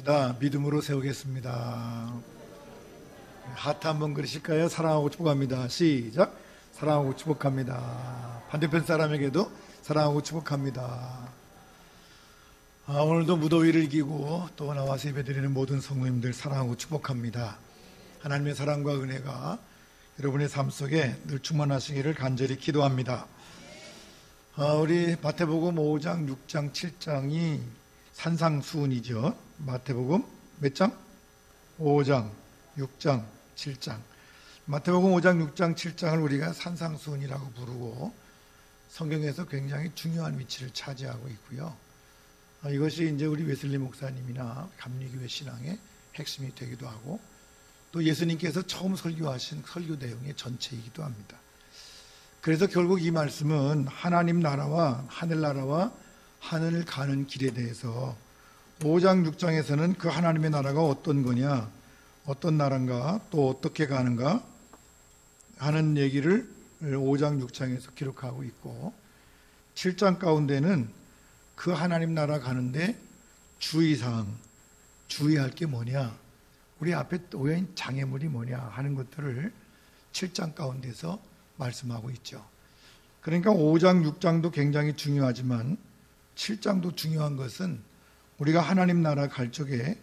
기도합시다. 믿음으로 세우겠습니다. 하트 한번 그리실까요? 사랑하고 축복합니다. 시작. 사랑하고 축복합니다. 반대편 사람에게도 사랑하고 축복합니다. 오늘도 무더위를 이기고 또 나와서 예배드리는 모든 성도님들 사랑하고 축복합니다. 하나님의 사랑과 은혜가 여러분의 삶 속에 늘 충만하시기를 간절히 기도합니다. 우리 마태복음 5장, 6장, 7장이 산상수훈이죠. 마태복음 몇 장? 5장, 6장, 7장. 마태복음 5장, 6장, 7장을 우리가 산상수훈이라고 부르고 성경에서 굉장히 중요한 위치를 차지하고 있고요. 이것이 이제 우리 웨슬리 목사님이나 감리교회 신앙의 핵심이 되기도 하고 또 예수님께서 처음 설교하신 설교 내용의 전체이기도 합니다. 그래서 결국 이 말씀은 하나님 나라와 하늘나라와 하늘을 가는 길에 대해서 5장 6장에서는 그 하나님의 나라가 어떤 거냐, 어떤 나라인가, 또 어떻게 가는가 하는 얘기를 5장 6장에서 기록하고 있고 7장 가운데는 그 하나님 나라 가는데 주의사항, 주의할 게 뭐냐, 우리 앞에 놓여있는 장애물이 뭐냐 하는 것들을 7장 가운데서 말씀하고 있죠. 그러니까 5장 6장도 굉장히 중요하지만 7장도 중요한 것은 우리가 하나님 나라 갈 적에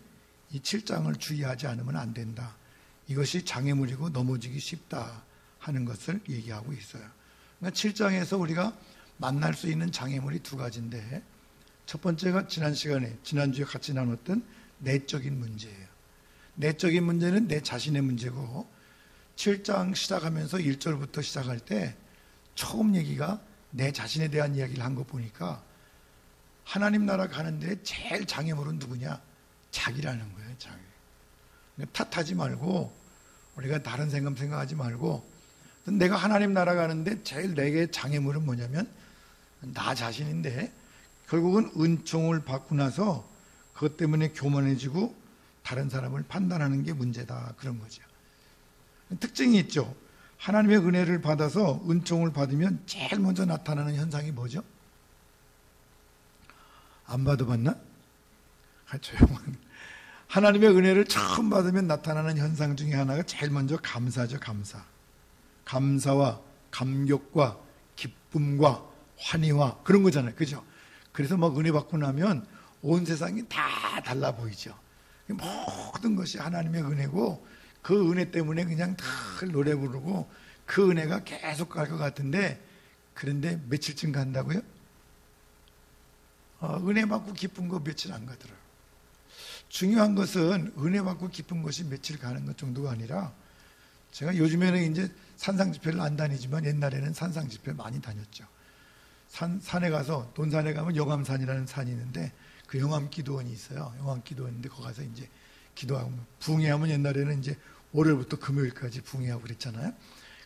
이 7장을 주의하지 않으면 안 된다. 이것이 장애물이고 넘어지기 쉽다 하는 것을 얘기하고 있어요. 그러니까 7장에서 우리가 만날 수 있는 장애물이 두 가지인데 첫 번째가 지난주에 같이 나눴던 내적인 문제예요. 내적인 문제는 내 자신의 문제고 7장 시작하면서 1절부터 시작할 때 처음 얘기가 내 자신에 대한 이야기를 한 거 보니까 하나님 나라 가는데 제일 장애물은 누구냐? 자기라는 거예요. 자기. 탓하지 말고 우리가 다른 생각하지 말고 내가 하나님 나라 가는데 제일 내게 장애물은 뭐냐면 나 자신인데 결국은 은총을 받고 나서 그것 때문에 교만해지고 다른 사람을 판단하는 게 문제다. 그런 거죠. 특징이 있죠. 하나님의 은혜를 받아서 은총을 받으면 제일 먼저 나타나는 현상이 뭐죠? 안 받아봤나? 조용한. 하나님의 은혜를 처음 받으면 나타나는 현상 중에 하나가 제일 먼저 감사죠. 감사. 감사와 감격과 기쁨과 환희와 그런 거잖아요. 그죠? 그래서 막 은혜 받고 나면 온 세상이 다 달라 보이죠. 모든 것이 하나님의 은혜고 그 은혜 때문에 그냥 다 노래 부르고 그 은혜가 계속 갈 것 같은데 그런데 며칠쯤 간다고요? 은혜 받고 기쁜 거 며칠 안 가더라고요. 중요한 것은 은혜 받고 기쁜 것이 며칠 가는 것 정도가 아니라 제가 요즘에는 이제 산상 집회를 안 다니지만 옛날에는 산상 집회 많이 다녔죠. 산에 가서 돈산에 가면 영암산이라는 산이 있는데 그 영암 기도원이 있어요. 영암 기도원인데 거기 가서 이제 기도하고 붕해하면 옛날에는 이제 월요일부터 금요일까지 붕해하고 그랬잖아요.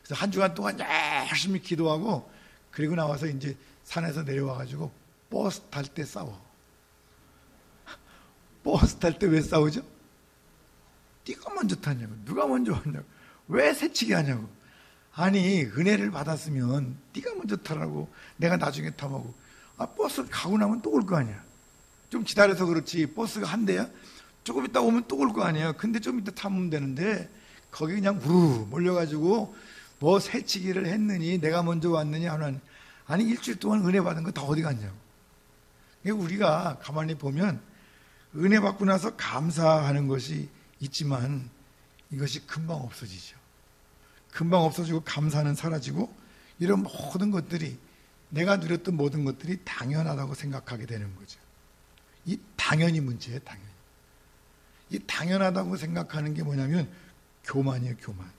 그래서 한 주간 동안 열심히 기도하고 그리고 나와서 이제 산에서 내려와가지고 버스 탈 때 싸워. 버스 탈 때 왜 싸우죠? 네가 먼저 탔냐고. 누가 먼저 왔냐고. 왜 새치기 하냐고. 아니 은혜를 받았으면 네가 먼저 타라고 내가 나중에 타라고. 버스 가고 나면 또 올 거 아니야. 좀 기다려서 그렇지 버스가 한 대야? 조금 있다 오면 또 올 거 아니야. 근데 좀 이따 타면 되는데 거기 그냥 우르르 몰려가지고 뭐 새치기를 했느니 내가 먼저 왔느니 하는. 아니 일주일 동안 은혜 받은 거 다 어디 갔냐고. 우리가 가만히 보면 은혜 받고 나서 감사하는 것이 있지만 이것이 금방 없어지죠. 금방 없어지고 감사는 사라지고 이런 모든 것들이 내가 누렸던 모든 것들이 당연하다고 생각하게 되는 거죠. 이 당연히 문제예요. 당연히. 이 당연하다고 생각하는 게 뭐냐면 교만이에요. 교만.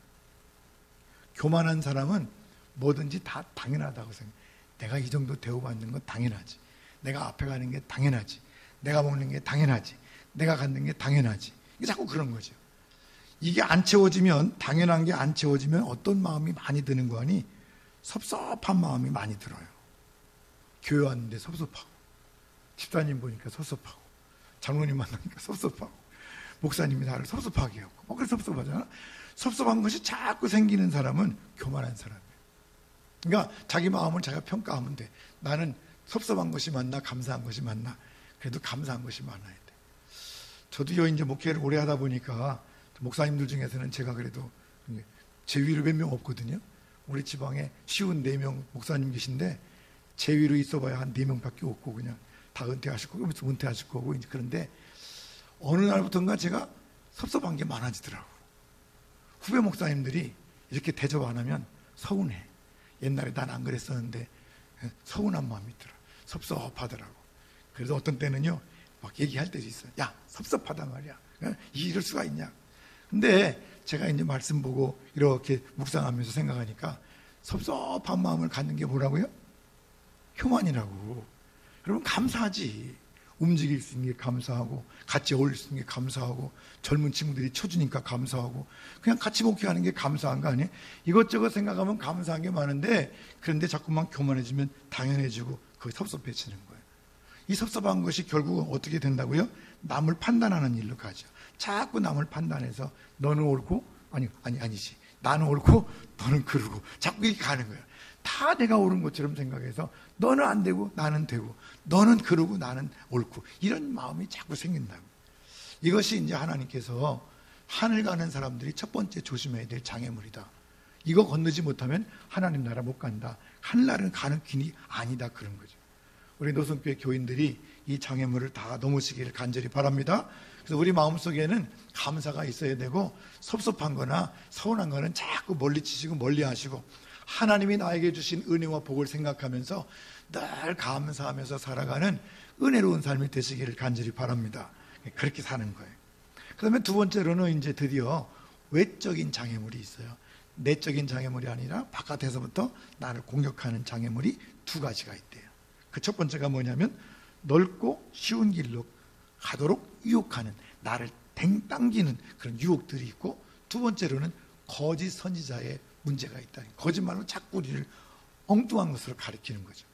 교만한 사람은 뭐든지 다 당연하다고 생각해요. 내가 이 정도 대우받는 건 당연하지. 내가 앞에 가는 게 당연하지. 내가 먹는 게 당연하지. 내가 갖는 게 당연하지. 이게 자꾸 그런 거죠. 이게 안 채워지면, 당연한 게 안 채워지면 어떤 마음이 많이 드는 거 아니? 섭섭한 마음이 많이 들어요. 교회 왔는데 섭섭하고, 집사님 보니까 섭섭하고, 장로님 만나니까 섭섭하고, 목사님이 나를 섭섭하게 하고, 그래 섭섭하잖아. 섭섭한 것이 자꾸 생기는 사람은 교만한 사람이에요. 그러니까 자기 마음을 자기가 평가하면 돼. 나는 섭섭한 것이 맞나 감사한 것이 맞나. 그래도 감사한 것이 많아야 돼. 저도요, 이제 목회를 오래 하다 보니까 목사님들 중에서는 제가 그래도 제 위로 몇 명 없거든요. 우리 지방에 쉬운 4명 목사님 계신데 제 위로 있어봐야 한 4명밖에 없고 그냥 다 은퇴하실 거고 은퇴하실 거고 이제. 그런데 어느 날부터인가 제가 섭섭한 게 많아지더라고. 후배 목사님들이 이렇게 대접 안 하면 서운해. 옛날에 난 안 그랬었는데 서운한 마음이 들어. 섭섭하더라고. 그래서 어떤 때는요 막 얘기할 때도 있어요. 야, 섭섭하단 말이야. 이럴 수가 있냐. 근데 제가 이제 말씀 보고 이렇게 묵상하면서 생각하니까 섭섭한 마음을 갖는 게 뭐라고요? 교만이라고. 여러분, 감사하지. 움직일 수 있는 게 감사하고, 같이 어울릴 수 있는 게 감사하고, 젊은 친구들이 쳐주니까 감사하고, 그냥 같이 목회하는 게 감사한 거 아니에요? 이것저것 생각하면 감사한 게 많은데, 그런데 자꾸만 교만해지면 당연해지고 그게 섭섭해지는 거예요. 이 섭섭한 것이 결국은 어떻게 된다고요? 남을 판단하는 일로 가죠. 자꾸 남을 판단해서 너는 옳고, 아니지. 나는 옳고 너는 그르고 자꾸 이렇게 가는 거예요. 다 내가 옳은 것처럼 생각해서 너는 안 되고 나는 되고, 너는 그러고 나는 옳고, 이런 마음이 자꾸 생긴다고. 이것이 이제 하나님께서 하늘 가는 사람들이 첫 번째 조심해야 될 장애물이다. 이거 건너지 못하면 하나님 나라 못 간다. 하늘나라는 가는 길이 아니다, 그런 거죠. 우리 노선교회 교인들이 이 장애물을 다 넘으시기를 간절히 바랍니다. 그래서 우리 마음속에는 감사가 있어야 되고, 섭섭한 거나 서운한 거는 자꾸 멀리 치시고 멀리 하시고, 하나님이 나에게 주신 은혜와 복을 생각하면서 늘 감사하면서 살아가는 은혜로운 삶이 되시기를 간절히 바랍니다. 그렇게 사는 거예요. 그 다음에 두 번째로는 이제 드디어 외적인 장애물이 있어요. 내적인 장애물이 아니라 바깥에서부터 나를 공격하는 장애물이 두 가지가 있대요. 그 첫 번째가 뭐냐면 넓고 쉬운 길로 가도록 유혹하는, 나를 당기는 그런 유혹들이 있고, 두 번째로는 거짓 선지자의 문제가 있다. 거짓말로 자꾸 우리를 엉뚱한 것으로 가리키는 거죠.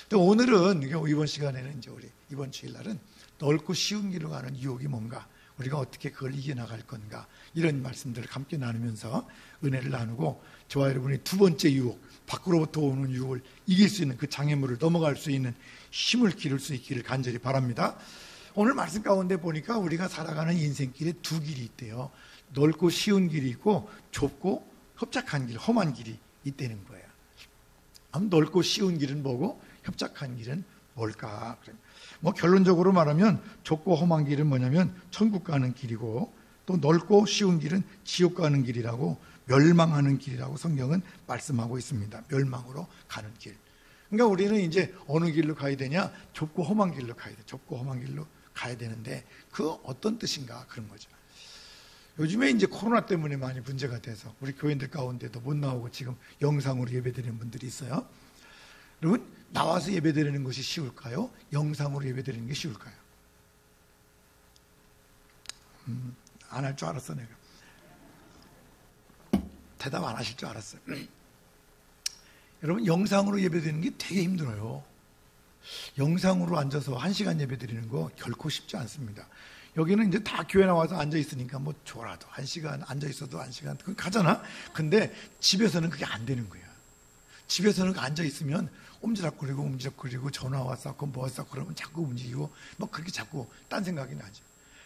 또 오늘은, 이번 시간에는 이제 우리 이번 주일날은 넓고 쉬운 길로 가는 유혹이 뭔가, 우리가 어떻게 그걸 이겨나갈 건가, 이런 말씀들을 함께 나누면서 은혜를 나누고, 저와 여러분이 두 번째 유혹, 밖으로부터 오는 유혹을 이길 수 있는 그 장애물을 넘어갈 수 있는 힘을 기를 수 있기를 간절히 바랍니다. 오늘 말씀 가운데 보니까 우리가 살아가는 인생길에 두 길이 있대요. 넓고 쉬운 길이 있고 좁고 협착한 길, 험한 길이 있다는 거예요. 넓고 쉬운 길은 뭐고 협착한 길은 뭘까? 뭐 결론적으로 말하면 좁고 험한 길은 뭐냐면 천국 가는 길이고, 또 넓고 쉬운 길은 지옥 가는 길이라고, 멸망하는 길이라고 성경은 말씀하고 있습니다. 멸망으로 가는 길. 그러니까 우리는 이제 어느 길로 가야 되냐? 좁고 험한 길로 가야 돼. 좁고 험한 길로 가야 되는데 그 어떤 뜻인가, 그런 거죠. 요즘에 이제 코로나 때문에 많이 문제가 돼서 우리 교인들 가운데도 못 나오고 지금 영상으로 예배드리는 분들이 있어요. 여러분, 나와서 예배드리는 것이 쉬울까요? 영상으로 예배드리는 게 쉬울까요? 안 할 줄 알았어, 내가. 대답 안 하실 줄 알았어요. 여러분, 영상으로 예배드리는 게 되게 힘들어요. 영상으로 앉아서 1시간 예배드리는 거 결코 쉽지 않습니다. 여기는 이제 다 교회 나와서 앉아있으니까 뭐 좋아라도 1시간 앉아있어도 1시간 그건 가잖아. 근데 집에서는 그게 안 되는 거야. 집에서는 앉아있으면 옴지락거리고 전화 왔었고 뭐 왔었고 그러면 자꾸 움직이고 뭐 그렇게 자꾸 딴 생각이 나죠.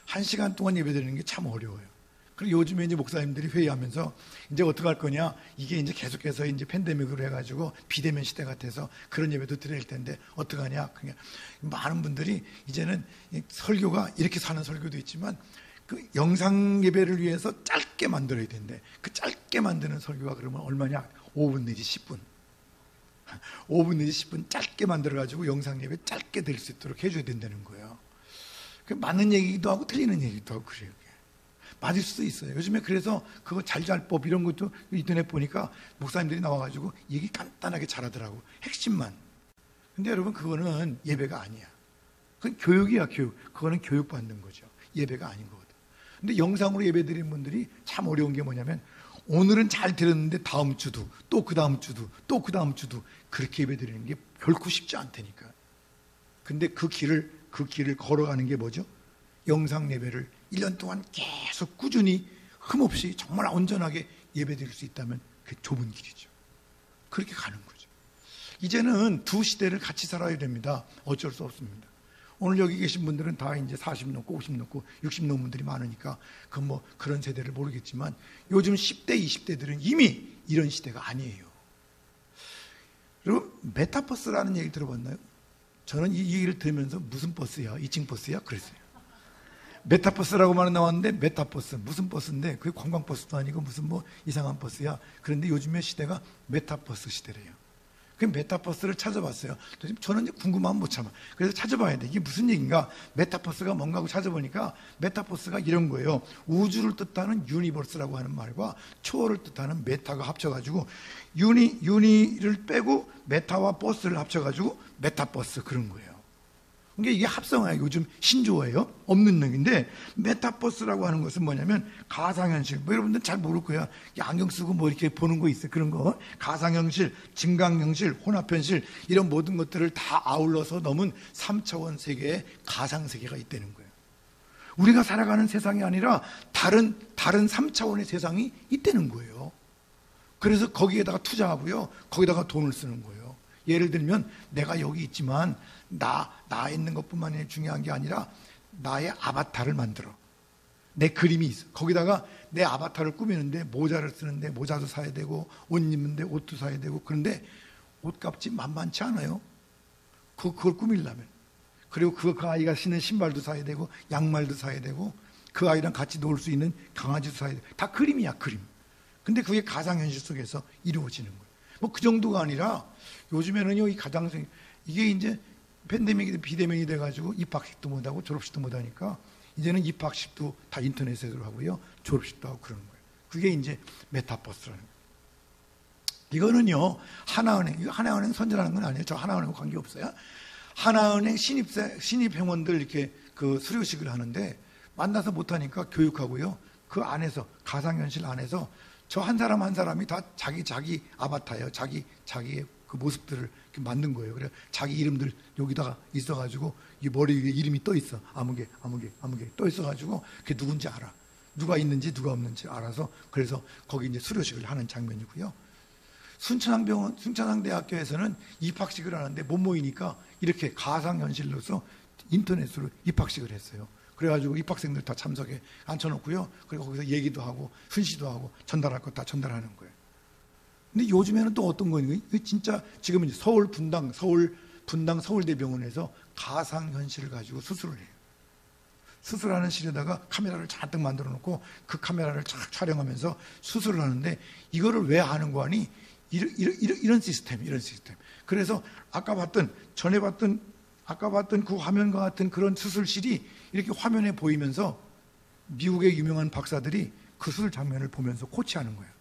1시간 동안 예배드리는 게 참 어려워요. 그리고 요즘에 이제 목사님들이 회의하면서 이제 어떡할 거냐, 이게 이제 계속해서 이제 팬데믹으로 해가지고 비대면 시대 같아서 그런 예배도 드릴 텐데 어떡하냐. 그냥 많은 분들이 이제는 설교가 이렇게 사는 설교도 있지만 그 영상 예배를 위해서 짧게 만들어야 된대. 그 짧게 만드는 설교가 그러면 얼마냐? 5분 내지 10분. 5분 내지 10분 짧게 만들어가지고 영상 예배 짧게 될 수 있도록 해줘야 된다는 거예요. 맞는 얘기도 하고 틀리는 얘기도 하고 그래요. 맞을 수도 있어요. 요즘에 그래서 그거 잘잘법 이런 것도 인터넷 보니까 목사님들이 나와가지고 얘기 간단하게 잘하더라고. 핵심만. 근데 여러분, 그거는 예배가 아니야. 그건 교육이야, 교육. 그거는 교육받는 거죠. 예배가 아닌 거거든. 근데 영상으로 예배 드리는 분들이 참 어려운 게 뭐냐면, 오늘은 잘 들었는데 다음 주도 또 그 다음 주도 또 그 다음 주도 그렇게 예배 드리는 게 결코 쉽지 않다니까. 근데 그 길을 걸어가는 게 뭐죠? 영상 예배를 1년 동안 계속 꾸준히 흠없이 정말 온전하게 예배드릴 수 있다면 그게 좁은 길이죠. 그렇게 가는 거죠. 이제는 두 시대를 같이 살아야 됩니다. 어쩔 수 없습니다. 오늘 여기 계신 분들은 다 이제 40 넘고 50 넘고 60 넘은 분들이 많으니까 그런 세대를 모르겠지만 요즘 10대, 20대들은 이미 이런 시대가 아니에요. 그리고 메타버스라는 얘기 들어봤나요? 저는 이 얘기를 들으면서 무슨 버스야? 2층 버스야? 그랬어요. 메타버스라고만 나왔는데 메타버스 무슨 버스인데 그게 관광버스도 아니고 무슨 뭐 이상한 버스야. 그런데 요즘의 시대가 메타버스 시대래요. 그 메타버스를 찾아봤어요. 저는 이제 궁금하면 못 참아. 그래서 찾아봐야 돼. 이게 무슨 얘기인가? 메타버스가 뭔가 하고 찾아보니까 메타버스가 이런 거예요. 우주를 뜻하는 유니버스라고 하는 말과 초월을 뜻하는 메타가 합쳐가지고 유니를 빼고 메타와 버스를 합쳐가지고 메타버스 그런 거예요. 그러니까 이게 합성어예요. 요즘 신조어예요. 없는 얘기인데 메타버스라고 하는 것은 뭐냐면 가상현실. 뭐 여러분들 잘 모를 거야. 안경 쓰고 뭐 이렇게 보는 거 있어요. 그런 거. 가상현실, 증강현실, 혼합현실 이런 모든 것들을 다 아울러서 넘은 3차원 세계의 가상세계가 있다는 거예요. 우리가 살아가는 세상이 아니라 다른 3차원의 세상이 있다는 거예요. 그래서 거기에다가 투자하고요. 거기다가 돈을 쓰는 거예요. 예를 들면 내가 여기 있지만 나 있는 것뿐만이 중요한 게 아니라 나의 아바타를 만들어. 내 그림이 있어. 거기다가 내 아바타를 꾸미는데 모자를 쓰는데 모자도 사야 되고 옷 입는데 옷도 사야 되고 그런데 옷값이 만만치 않아요. 그걸 꾸미려면. 그리고 그 아이가 신는 신발도 사야 되고 양말도 사야 되고 그 아이랑 같이 놀 수 있는 강아지도 사야 되고 다 그림이야 그림. 근데 그게 가상현실 속에서 이루어지는 거예요. 뭐 그 정도가 아니라 요즘에는요 이 가상생 이게 이제 팬데믹이 비대면이 돼가지고 입학식도 못하고 졸업식도 못하니까 이제는 입학식도 다 인터넷으로 하고요 졸업식도 하고 그러는 거예요. 그게 이제 메타버스라는 거예요. 이거는요 하나은행 선전하는 건 아니에요. 저 하나은행과 관계없어요. 하나은행 신입 회원들 이렇게 그 수료식을 하는데 만나서 못하니까 교육하고요 그 안에서 가상현실 안에서 저 한 사람 한 사람이 다 자기 아바타예요. 자기의 그 모습들을 만든 거예요. 그래 자기 이름들 여기다가 있어가지고 이 머리 위에 이름이 떠 있어. 아무개 떠 있어가지고 그게 누군지 알아. 누가 있는지 누가 없는지 알아서 그래서 거기 이제 수료식을 하는 장면이고요. 순천향대학교에서는 입학식을 하는데 못 모이니까 이렇게 가상현실로서 인터넷으로 입학식을 했어요. 그래가지고 입학생들 다 참석해 앉혀놓고요. 그리고 거기서 얘기도 하고 순시도 하고 전달할 거 다 전달하는 거예요. 근데 요즘에는 또 어떤 거니? 진짜 지금 이제 서울 분당 서울대병원에서 가상현실을 가지고 수술을 해요. 수술하는 실에다가 카메라를 잔뜩 만들어 놓고 그 카메라를 쫙 촬영하면서 수술을 하는데 이거를 왜 하는 거 아니? 이런 시스템. 그래서 아까 봤던 그 화면과 같은 그런 수술실이 이렇게 화면에 보이면서 미국의 유명한 박사들이 그 수술 장면을 보면서 코치하는 거예요.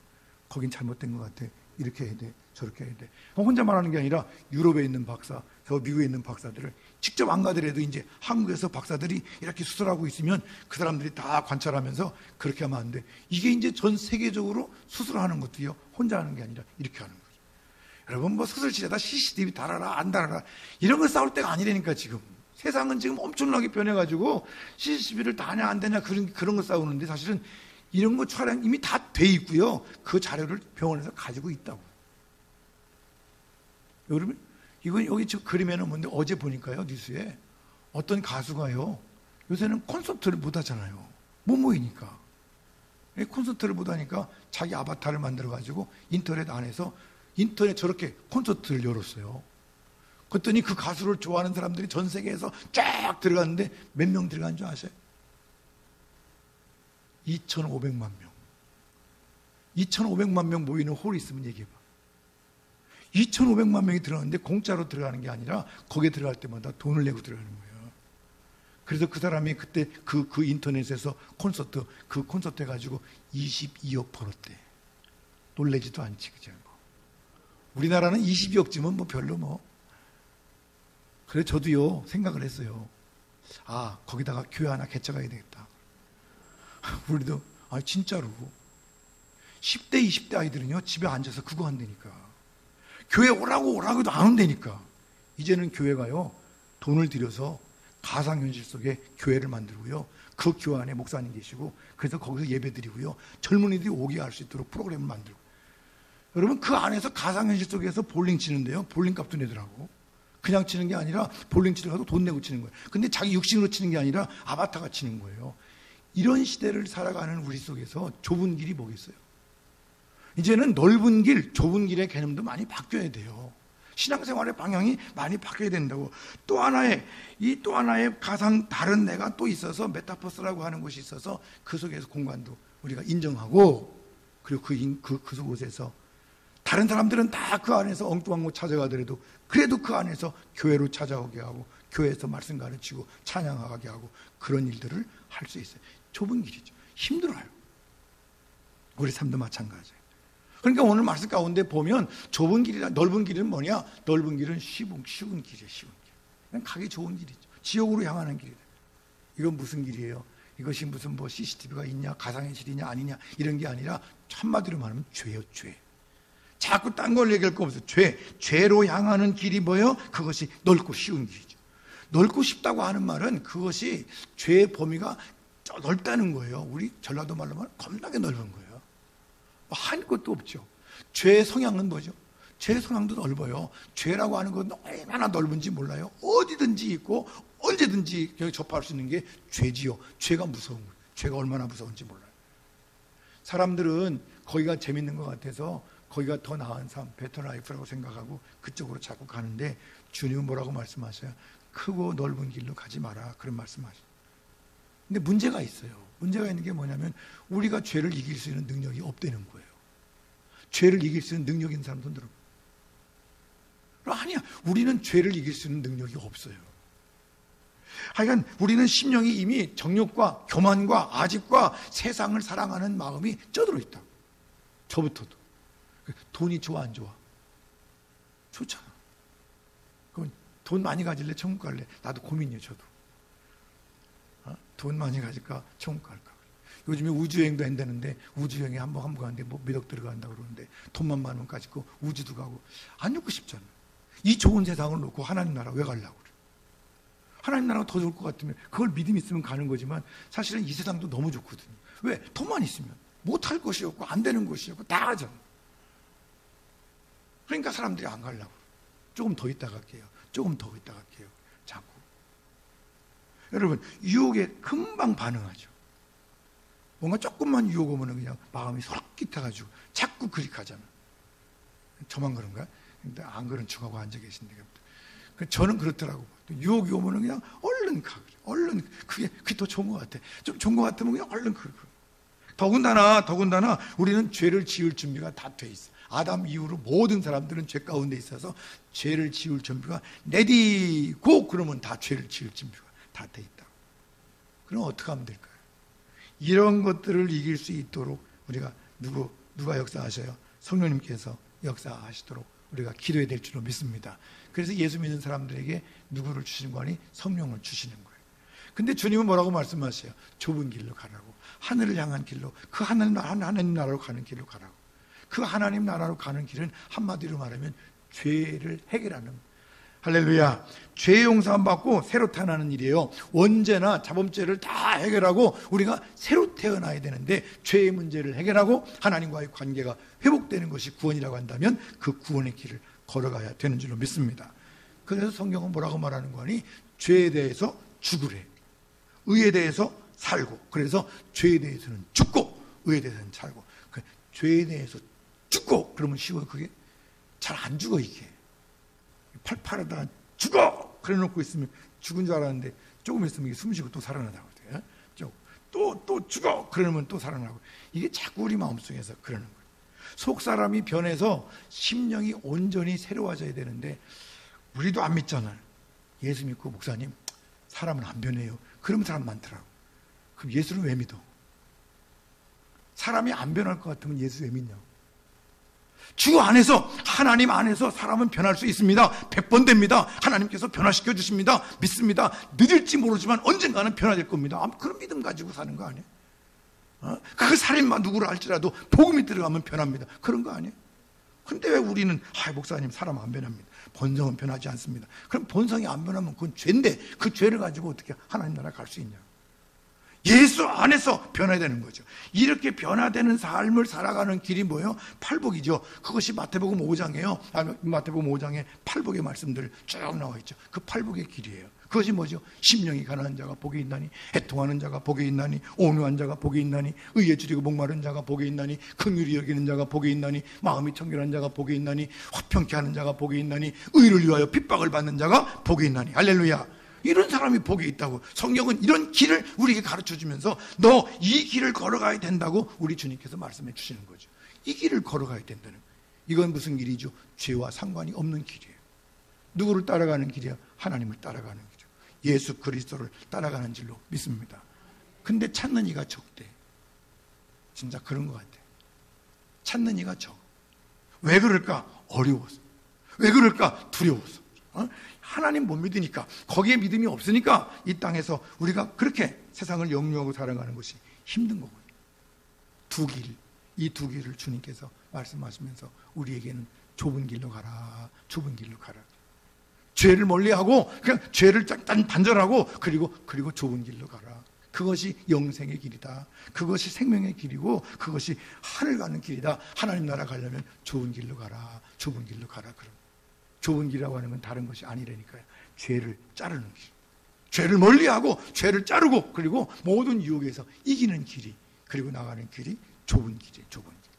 거긴 잘못된 것 같아. 이렇게 해야 돼. 저렇게 해야 돼. 혼자 말하는 게 아니라 유럽에 있는 박사, 저 미국에 있는 박사들을 직접 안 가더라도 이제 한국에서 박사들이 이렇게 수술하고 있으면 그 사람들이 다 관찰하면서 그렇게 하면 안 돼. 이게 이제 전 세계적으로 수술하는 것도요. 혼자 하는 게 아니라 이렇게 하는 거죠. 여러분 뭐 수술실에다 CCTV 달아라 안 달아라 이런 거 싸울 때가 아니라니까 지금. 세상은 지금 엄청나게 변해가지고 CCTV를 다냐 안 되냐 그런 거 싸우는데 사실은 이런 거 촬영 이미 다 돼 있고요. 그 자료를 병원에서 가지고 있다고. 여러분, 이건 여기 저 그림에는 뭔데 어제 보니까요, 뉴스에 어떤 가수가요, 요새는 콘서트를 못 하잖아요. 못 모이니까. 콘서트를 못 하니까 자기 아바타를 만들어가지고 인터넷 안에서 인터넷 저렇게 콘서트를 열었어요. 그랬더니 그 가수를 좋아하는 사람들이 전 세계에서 쫙 들어갔는데 몇 명 들어간 줄 아세요? 2,500만 명. 2,500만 명 모이는 홀이 있으면 얘기해봐. 2,500만 명이 들어갔는데 공짜로 들어가는 게 아니라 거기에 들어갈 때마다 돈을 내고 들어가는 거예요. 그래서 그 사람이 그때 그 인터넷에서 콘서트 해가지고 22억 벌었대. 놀래지도 않지, 그죠? 우리나라는 22억쯤은 뭐 별로 뭐. 그래 저도요 생각을 했어요. 아, 거기다가 교회 하나 개척해야 되겠다. 우리도 진짜로 10대 20대 아이들은요 집에 앉아서 그거 한다니까. 교회 오라고 해도 안 온다니까. 이제는 교회가요 돈을 들여서 가상현실 속에 교회를 만들고요, 그 교회 안에 목사님 계시고 그래서 거기서 예배 드리고요, 젊은이들이 오게 할 수 있도록 프로그램을 만들고. 여러분 그 안에서 가상현실 속에서 볼링 치는데요 볼링 값도 내더라고. 그냥 치는 게 아니라 볼링 치러 가도 돈 내고 치는 거예요. 근데 자기 육신으로 치는 게 아니라 아바타가 치는 거예요. 이런 시대를 살아가는 우리 속에서 좁은 길이 뭐겠어요? 이제는 넓은 길, 좁은 길의 개념도 많이 바뀌어야 돼요. 신앙생활의 방향이 많이 바뀌어야 된다고. 또 하나의 가상 다른 내가 또 있어서 메타포스라고 하는 것이 있어서 그 속에서 공간도 우리가 인정하고, 그리고 그 속에서 다른 사람들은 다 그 안에서 엉뚱한 곳 찾아가더라도 그래도 그 안에서 교회로 찾아오게 하고 교회에서 말씀 가르치고 찬양하게 하고 그런 일들을 할 수 있어요. 좁은 길이죠. 힘들어요. 우리 삶도 마찬가지예요. 그러니까 오늘 말씀 가운데 보면 좁은 길이나 넓은 길은 뭐냐? 넓은 길은 쉬운 길이에요. 쉬운 길. 그냥 가기 좋은 길이죠. 지옥으로 향하는 길이다. 이건 무슨 길이에요? 이것이 무슨 뭐 CCTV가 있냐, 가상의 실이냐 아니냐 이런 게 아니라 한마디로 말하면 죄요, 죄. 자꾸 딴 걸 얘기할 거 없어요. 죄로 향하는 길이 뭐예요? 그것이 넓고 쉬운 길이죠. 넓고 쉽다고 하는 말은 그것이 죄의 범위가 넓다는 거예요. 우리 전라도 말로 말하면 겁나게 넓은 거예요. 한 것도 없죠. 죄의 성향은 뭐죠? 죄의 성향도 넓어요. 죄라고 하는 건 얼마나 넓은지 몰라요. 어디든지 있고 언제든지 접할 수 있는 게 죄지요. 죄가 무서운 거예요. 죄가 얼마나 무서운지 몰라요. 사람들은 거기가 재밌는 것 같아서 거기가 더 나은 삶, 베터 라이프라고 생각하고 그쪽으로 자꾸 가는데 주님은 뭐라고 말씀하셔요? 크고 넓은 길로 가지 마라. 그런 말씀하셔요. 근데 문제가 있어요. 문제가 있는 게 뭐냐면 우리가 죄를 이길 수 있는 능력이 없다는 거예요. 죄를 이길 수 있는 능력 있는 사람 손 들어. 아니야. 우리는 죄를 이길 수 있는 능력이 없어요. 하여간 우리는 심령이 이미 정욕과 교만과 아집과 세상을 사랑하는 마음이 쪄들어 있다. 저부터도. 돈이 좋아 안 좋아? 좋잖아. 그럼 돈 많이 가질래? 천국 갈래? 나도 고민이에요. 저도. 돈 많이 가질까? 천국 갈까? 요즘에 우주여행도 한다는데 우주여행에 한번 가는데 뭐 몇 억 들어간다고 그러는데 돈만 많으면 가지고 우주도 가고 안 죽고 싶잖아. 이 좋은 세상을 놓고 하나님 나라 왜 가려고 그래? 하나님 나라가 더 좋을 것 같으면 그걸 믿음 있으면 가는 거지만 사실은 이 세상도 너무 좋거든요. 왜? 돈만 있으면 못할 것이 없고 안 되는 것이 없고 다 하잖아. 그러니까 사람들이 안 가려고. 조금 더 있다 갈게요. 조금 더 있다 갈게요. 자꾸. 여러분, 유혹에 금방 반응하죠. 뭔가 조금만 유혹 오면 그냥 마음이 솔깃해가지고 자꾸 그리 가잖아. 저만 그런가? 근데 안 그런 척하고 앉아 계신데. 저는 그렇더라고. 유혹이 오면 그냥 얼른 가. 얼른. 그게 더 좋은 것 같아. 좀 좋은 것 같으면 그냥 얼른 가. 더군다나 우리는 죄를 지을 준비가 다 돼 있어. 아담 이후로 모든 사람들은 죄 가운데 있어서 죄를 지을 준비가 내디고 그러면 다 죄를 지을 준비가 다 돼 있다. 그럼 어떻게 하면 될까요? 이런 것들을 이길 수 있도록 우리가 누가 역사하셔요? 성령님께서 역사하시도록 우리가 기도해야 될 줄로 믿습니다. 그래서 예수 믿는 사람들에게 누구를 주시는 거 아니? 성령을 주시는 거예요. 근데 주님은 뭐라고 말씀하세요? 좁은 길로 가라고. 하늘을 향한 길로, 그 하나님 나라로 가는 길로 가라고. 그 하나님 나라로 가는 길은 한마디로 말하면 죄를 해결하는, 할렐루야, 죄 용서함 받고 새로 태어나는 일이에요. 언제나 자범죄를 다 해결하고 우리가 새로 태어나야 되는데 죄의 문제를 해결하고 하나님과의 관계가 회복되는 것이 구원이라고 한다면 그 구원의 길을 걸어가야 되는 줄로 믿습니다. 그래서 성경은 뭐라고 말하는 거니? 죄에 대해서 죽으래, 의에 대해서 살고. 그래서 죄에 대해서는 죽고 의에 대해서는 살고. 죄에 대해서 죽고 그러면 쉬워요. 그게 잘 안 죽어. 이게 팔팔하다 죽어 그래 놓고 있으면 죽은 줄 알았는데 조금 있으면 숨 쉬고 또 살아나다고 돼요. 또 죽어 그러면 또 살아나고. 이게 자꾸 우리 마음속에서 그러는 거예요. 속 사람이 변해서 심령이 온전히 새로워져야 되는데 우리도 안 믿잖아요. 예수 믿고 목사님 사람은 안 변해요. 그런 사람 많더라고. 그럼 예수를 왜 믿어? 사람이 안 변할 것 같으면 예수 왜 믿냐고. 주 안에서, 하나님 안에서 사람은 변할 수 있습니다. 100번 됩니다. 하나님께서 변화시켜 주십니다. 믿습니다. 늦을지 모르지만 언젠가는 변화될 겁니다. 그런 믿음 가지고 사는 거 아니에요? 그 살인마 누구를 할지라도 복음이 들어가면 변합니다. 그런 거 아니에요? 근데 왜 우리는 목사님 사람 안 변합니다. 본성은 변하지 않습니다. 그럼 본성이 안 변하면 그건 죄인데 그 죄를 가지고 어떻게 하나님 나라 갈 수 있냐? 예수 안에서 변화되는 거죠. 이렇게 변화되는 삶을 살아가는 길이 뭐예요? 팔복이죠. 그것이 마태복음 5장이에요. 마태복음 5장에 팔복의 말씀들 쭉 나와 있죠. 그 팔복의 길이에요. 그것이 뭐죠? 심령이 가난한 자가 복이 있나니, 애통하는 자가 복이 있나니, 온유한 자가 복이 있나니, 의에 줄이고 목마른 자가 복이 있나니, 긍휼히 여기는 자가 복이 있나니, 마음이 청결한 자가 복이 있나니, 화평케 하는 자가 복이 있나니, 의를 위하여 핍박을 받는 자가 복이 있나니. 할렐루야. 이런 사람이 복이 있다고. 성경은 이런 길을 우리에게 가르쳐주면서 너 이 길을 걸어가야 된다고 우리 주님께서 말씀해 주시는 거죠. 이 길을 걸어가야 된다는. 이건 무슨 길이죠? 죄와 상관이 없는 길이에요. 누구를 따라가는 길이야? 하나님을 따라가는 길이죠. 예수 그리스도를 따라가는 길로 믿습니다. 근데 찾는 이가 적대. 진짜 그런 것 같아. 찾는 이가 적. 왜 그럴까? 어려워서. 왜 그럴까? 두려워서. 하나님 못 믿으니까, 거기에 믿음이 없으니까 이 땅에서 우리가 그렇게 세상을 영유하고 살아가는 것이 힘든 거거든요. 두 길, 이 두 길을 주님께서 말씀하시면서 우리에게는 좁은 길로 가라, 좁은 길로 가라. 죄를 멀리하고 그냥 죄를 단절하고 그리고 좁은 길로 가라. 그것이 영생의 길이다. 그것이 생명의 길이고 그것이 하늘 가는 길이다. 하나님 나라 가려면 좁은 길로 가라, 좁은 길로 가라. 그럼 좁은 길이라고 하는 건 다른 것이 아니라니까요. 죄를 자르는 길. 죄를 멀리하고 죄를 자르고 그리고 모든 유혹에서 이기는 길이, 그리고 나가는 길이 좁은 길이에요. 좁은 길.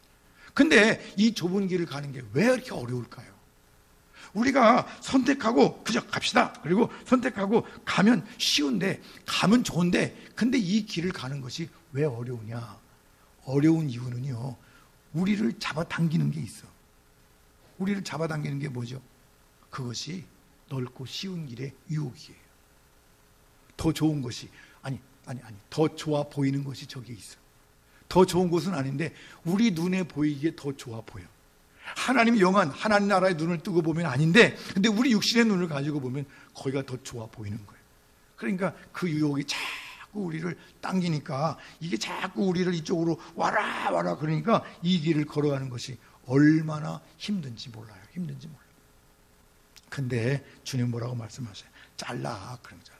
근데 이 좁은 길을 가는 게 왜 이렇게 어려울까요? 우리가 선택하고 그저 갑시다. 그리고 선택하고 가면 쉬운데, 가면 좋은데, 근데 이 길을 가는 것이 왜 어려우냐? 어려운 이유는요, 우리를 잡아당기는 게 있어. 우리를 잡아당기는 게 뭐죠? 그것이 넓고 쉬운 길의 유혹이에요. 더 좋은 것이, 더 좋아 보이는 것이 저기에 있어. 더 좋은 것은 아닌데 우리 눈에 보이기에 더 좋아 보여. 하나님 영한 하나님 나라의 눈을 뜨고 보면 아닌데, 근데 우리 육신의 눈을 가지고 보면 거기가 더 좋아 보이는 거예요. 그러니까 그 유혹이 자꾸 우리를 당기니까, 이게 자꾸 우리를 이쪽으로 와라 그러니까 이 길을 걸어가는 것이 얼마나 힘든지 몰라요. 힘든지 몰라요. 근데 주님 뭐라고 말씀하셔요? 잘라. 그럼 잘라.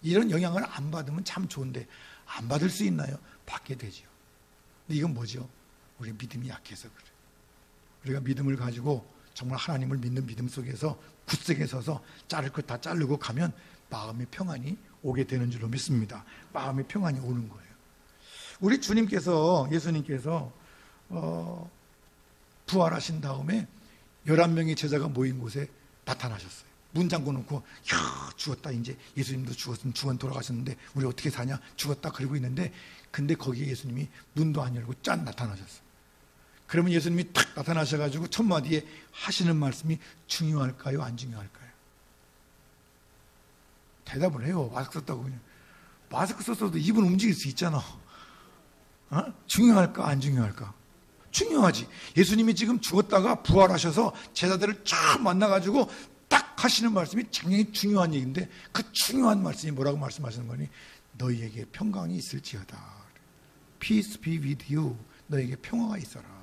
이런 영향을 안 받으면 참 좋은데 안 받을 수 있나요? 받게 되죠. 근데 이건 뭐죠? 우리 믿음이 약해서 그래요. 우리가 믿음을 가지고 정말 하나님을 믿는 믿음 속에서 굳세게 서서 자를 것 다 자르고 가면 마음의 평안이 오게 되는 줄로 믿습니다. 마음의 평안이 오는 거예요. 우리 주님께서, 예수님께서 부활하신 다음에 11명의 제자가 모인 곳에 나타나셨어요. 문 잠궈 놓고, 야, 죽었다. 이제 예수님도 죽었으면 죽은 돌아가셨는데 우리 어떻게 사냐? 죽었다. 그러고 있는데, 근데 거기에 예수님이 문도 안 열고 짠 나타나셨어요. 그러면 예수님이 탁 나타나셔가지고 첫 마디에 하시는 말씀이 중요할까요? 안 중요할까요? 대답을 해요. 마스크 썼다고 그냥. 마스크 썼어도 입은 움직일 수 있잖아. 중요할까? 안 중요할까? 중요하지. 예수님이 지금 죽었다가 부활하셔서 제자들을 쫙 만나가지고 딱 하시는 말씀이 굉장히 중요한 얘기인데, 그 중요한 말씀이 뭐라고 말씀하시는 거니? 너희에게 평강이 있을지어다. Peace be with you. 너에게 평화가 있어라.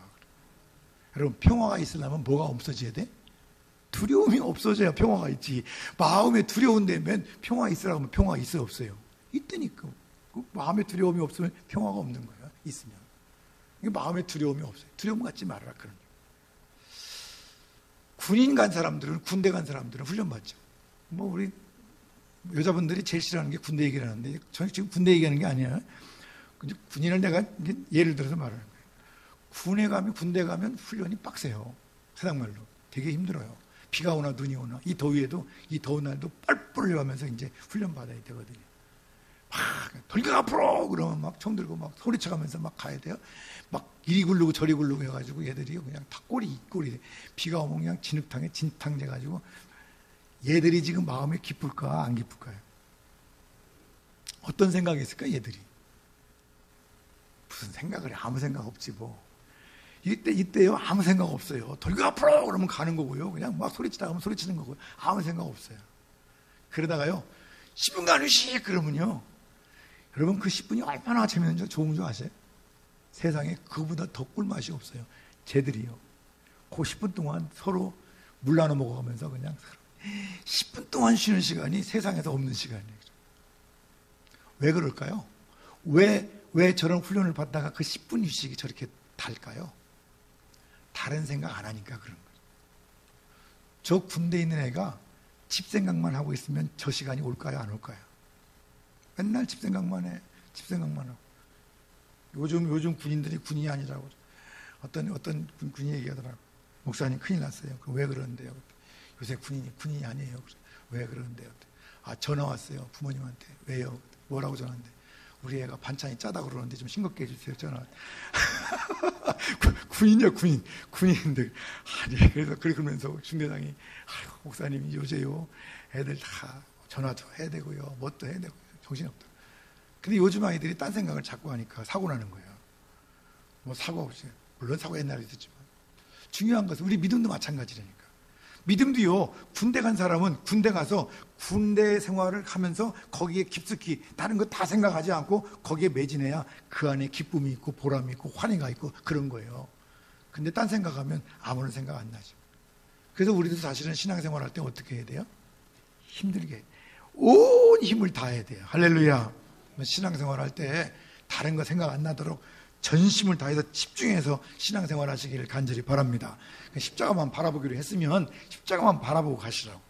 여러분, 평화가 있으려면 뭐가 없어져야 돼? 두려움이 없어져야 평화가 있지. 마음에 두려운데 맨 평화 있으라고 하면 평화 있어요, 없어요? 있다니까. 마음에 두려움이 없으면 평화가 없는 거예요. 있으면. 마음에 두려움이 없어요. 두려움 갖지 말아라. 그런. 군인 간 사람들은, 군대 간 사람들은 훈련받죠. 뭐 우리 여자분들이 제일 싫어하는 게 군대 얘기를 하는데, 저는 지금 군대 얘기하는 게 아니에요. 군인을 내가 예를 들어서 말하는 거예요. 군대 가면 훈련이 빡세요. 세상 말로 되게 힘들어요. 비가 오나 눈이 오나, 이 더위에도, 이 더운 날도 뻘뻘 흘려가면서 이제 훈련 받아야 되거든요. 막 돌격 앞으로 그러면 막 총 들고 막 소리쳐가면서 막 가야 돼요. 막 이리 굴르고 저리 굴르고 해가지고 얘들이 그냥 다 꼬리 비가 오면 그냥 진흙탕에 진탕 돼가지고, 얘들이 지금 마음에 기쁠까 안 기쁠까요? 어떤 생각이 있을까? 얘들이 무슨 생각을 해? 아무 생각 없지 뭐. 이때요 아무 생각 없어요. 돌격 앞으로 그러면 가는 거고요. 그냥 막 소리치다 가면 소리치는 거고요. 아무 생각 없어요. 그러다가요 10분간 휴식 그러면요, 여러분 그 10분이 얼마나 재밌는지 좋은 줄 아세요? 세상에 그보다 더 꿀맛이 없어요. 쟤들이요, 그 10분 동안 서로 물 나눠 먹어가면서 그냥 10분 동안 쉬는 시간이 세상에서 없는 시간이에요. 왜 그럴까요? 왜 저런 훈련을 받다가 그 10분 휴식이 저렇게 달까요? 다른 생각 안 하니까 그런 거죠. 저 군대에 있는 애가 집 생각만 하고 있으면 저 시간이 올까요? 안 올까요? 맨날 집 생각만 해. 집 생각만 하고. 요즘 군인들이 군인이 아니라고. 어떤 군인이 얘기하더라고. 목사님 큰일 났어요. 왜 그러는데요? 요새 군인이 아니에요. 왜 그러는데요? 전화 왔어요. 부모님한테. 왜요? 뭐라고 전화한대? 우리 애가 반찬이 짜다고 그러는데 좀 싱겁게 해주세요. 전화. 군인이야, 군인인데. 아니, 그래서 그러면서 중대장이, 목사님이 요새요, 애들 다 전화도 해야 되고요, 뭣도 해야 되고, 정신없다. 근데 요즘 아이들이 딴 생각을 자꾸 하니까 사고 나는 거예요. 뭐 사고 없이. 물론 사고 옛날에 있었지만. 중요한 것은 우리 믿음도 마찬가지라니까. 믿음도요, 군대 간 사람은 군대 가서 군대 생활을 하면서 거기에 깊숙이 다른 거 다 생각하지 않고 거기에 매진해야 그 안에 기쁨이 있고 보람이 있고 환희가 있고 그런 거예요. 근데 딴 생각하면 아무런 생각 안 나죠. 그래서 우리도 사실은 신앙생활 할 때 어떻게 해야 돼요? 힘들게 온 힘을 다해야 돼요. 할렐루야. 신앙생활 할 때 다른 거 생각 안 나도록 전심을 다해서 집중해서 신앙생활 하시기를 간절히 바랍니다. 십자가만 바라보기로 했으면 십자가만 바라보고 가시라고.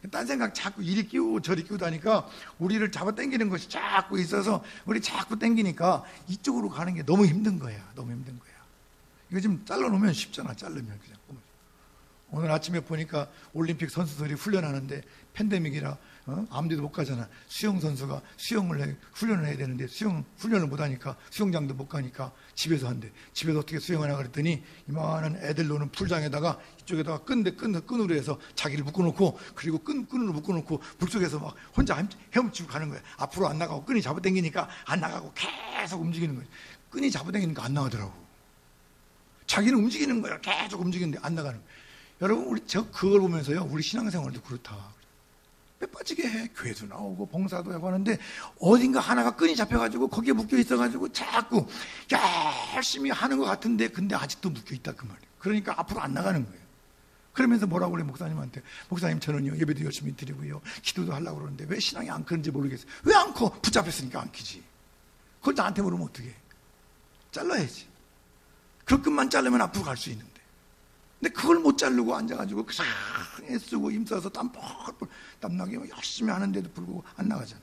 딴 생각 자꾸 이리 끼우고 저리 끼우다 하니까 우리를 잡아당기는 것이 자꾸 있어서 우리 자꾸 당기니까 이쪽으로 가는 게 너무 힘든 거야. 너무 힘든 거야. 이거 좀 잘라놓으면 쉽잖아. 자르면 그냥. 오늘 아침에 보니까 올림픽 선수들이 훈련하는데 팬데믹이라 아무데도 못 가잖아. 수영 선수가 훈련을 해야 되는데 훈련을 못 하니까 수영장도 못 가니까 집에서 한대. 집에서 어떻게 수영하나 그랬더니 이만한 애들 노는 풀장에다가 이쪽에다가 끈으로 해서 자기를 묶어놓고 그리고 끈으로 묶어놓고 물속에서 막 혼자 헤엄치고 가는 거야. 앞으로 안 나가고 끈이 잡아당기니까 안 나가고 계속 움직이는 거야. 끈이 잡아당기니까 안 나가더라고. 자기는 움직이는 거야. 계속 움직이는데 안 나가는 거야. 여러분, 그걸 보면서요, 우리 신앙생활도 그렇다. 뼈 빠지게 해. 교회도 나오고, 봉사도 하고 하는데, 어딘가 하나가 끈이 잡혀가지고, 거기에 묶여 있어가지고, 자꾸, 열심히 하는 것 같은데, 근데 아직도 묶여 있다, 그 말이에요. 그러니까 앞으로 안 나가는 거예요. 그러면서 뭐라고 그래, 목사님한테. 목사님, 저는요, 예배도 열심히 드리고요, 기도도 하려고 그러는데, 왜 신앙이 안 크는지 모르겠어요. 왜 안 커? 붙잡혔으니까 안 키지. 그걸 나한테 물으면 어떡해. 잘라야지. 그 끈만 자르면 앞으로 갈 수 있는데. 근데 그걸 못 자르고 앉아가지고 그냥 애쓰고 힘써서 땀나게 열심히 하는데도 불구하고 안 나가잖아.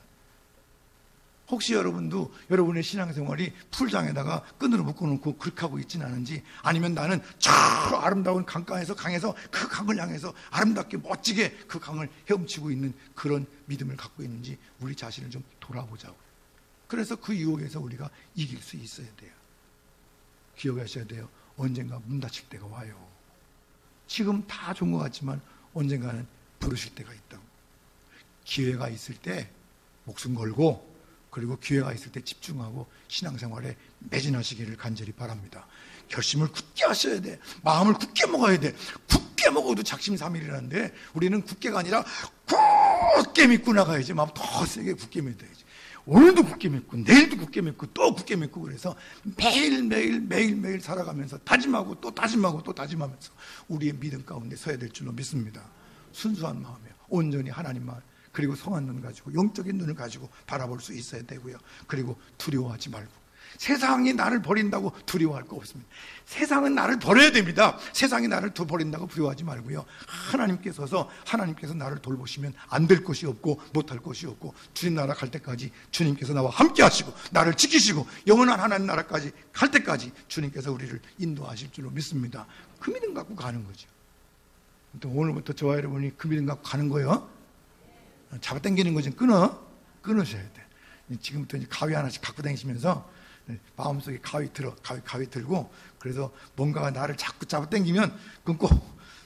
혹시 여러분도 여러분의 신앙생활이 풀장에다가 끈으로 묶어놓고 그렇게 하고 있지는 않은지, 아니면 나는 저 아름다운 강가에서 강에서 그 강을 향해서 아름답게 멋지게 그 강을 헤엄치고 있는 그런 믿음을 갖고 있는지 우리 자신을 좀 돌아보자고요. 그래서 그 유혹에서 우리가 이길 수 있어야 돼요. 기억하셔야 돼요. 언젠가 문 닫힐 때가 와요. 지금 다 좋은 것 같지만 언젠가는 부르실 때가 있다고. 기회가 있을 때 목숨 걸고, 그리고 기회가 있을 때 집중하고 신앙생활에 매진하시기를 간절히 바랍니다. 결심을 굳게 하셔야 돼. 마음을 굳게 먹어야 돼. 굳게 먹어도 작심삼일이라는데 우리는 굳게가 아니라 굳게 믿고 나가야지. 마음 더 세게 굳게 믿어야지. 오늘도 굳게 믿고 내일도 굳게 믿고 또 굳게 믿고, 그래서 매일매일 살아가면서 다짐하고 또 다짐하고 또 다짐하면서 우리의 믿음 가운데 서야 될 줄로 믿습니다. 순수한 마음에 온전히 하나님만, 그리고 성한 눈 가지고 영적인 눈을 가지고 바라볼 수 있어야 되고요. 그리고 두려워하지 말고. 세상이 나를 버린다고 두려워할 거 없습니다. 세상은 나를 버려야 됩니다. 세상이 나를 버린다고 두려워하지 말고요. 하나님께서 나를 돌보시면 안 될 것이 없고 못할 것이 없고, 주님 나라 갈 때까지 주님께서 나와 함께 하시고 나를 지키시고 영원한 하나님 나라까지 갈 때까지 주님께서 우리를 인도하실 줄로 믿습니다. 그 믿음 갖고 가는 거죠. 또 오늘부터 저와 여러분이 그 믿음 갖고 가는 거예요. 잡아당기는 거 좀 끊으셔야 돼. 지금부터 이제 가위 하나씩 갖고 다니시면서 마음속에 가위 들고, 그래서 뭔가가 나를 자꾸 잡아당기면 끊고,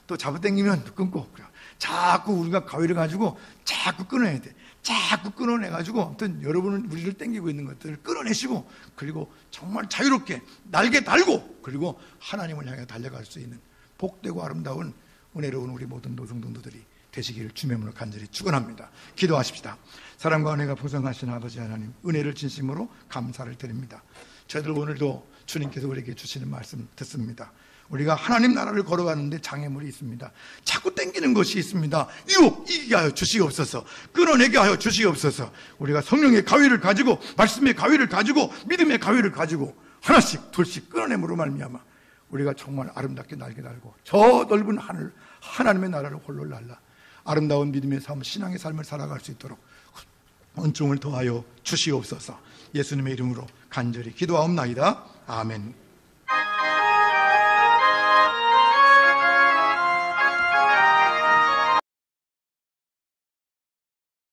또 잡아당기면 끊고, 자꾸 우리가 가위를 가지고 자꾸 끊어야 돼. 자꾸 끊어내가지고 아무튼 여러분은 우리를 당기고 있는 것들을 끊어내시고, 그리고 정말 자유롭게 날개 달고, 그리고 하나님을 향해 달려갈 수 있는 복되고 아름다운 은혜로운 우리 모든 노성동도들이 되시기를 주의 이름으로 간절히 축원합니다. 기도하십시다. 사랑과 은혜가 보성하신 아버지 하나님, 은혜를 진심으로 감사를 드립니다. 저희들 오늘도 주님께서 우리에게 주시는 말씀 듣습니다. 우리가 하나님 나라를 걸어가는데 장애물이 있습니다. 자꾸 땡기는 것이 있습니다. 유혹, 이기게 하여 주시옵소서. 끌어내게 하여 주시옵소서. 우리가 성령의 가위를 가지고, 말씀의 가위를 가지고, 믿음의 가위를 가지고 하나씩 둘씩 끌어내므로 말미암아 우리가 정말 아름답게 날개 달고 저 넓은 하늘, 하나님의 나라를 홀로 날라 아름다운 믿음의 삶, 신앙의 삶을 살아갈 수 있도록 은총을 더하여 주시옵소서. 예수님의 이름으로 간절히 기도하옵나이다. 아멘.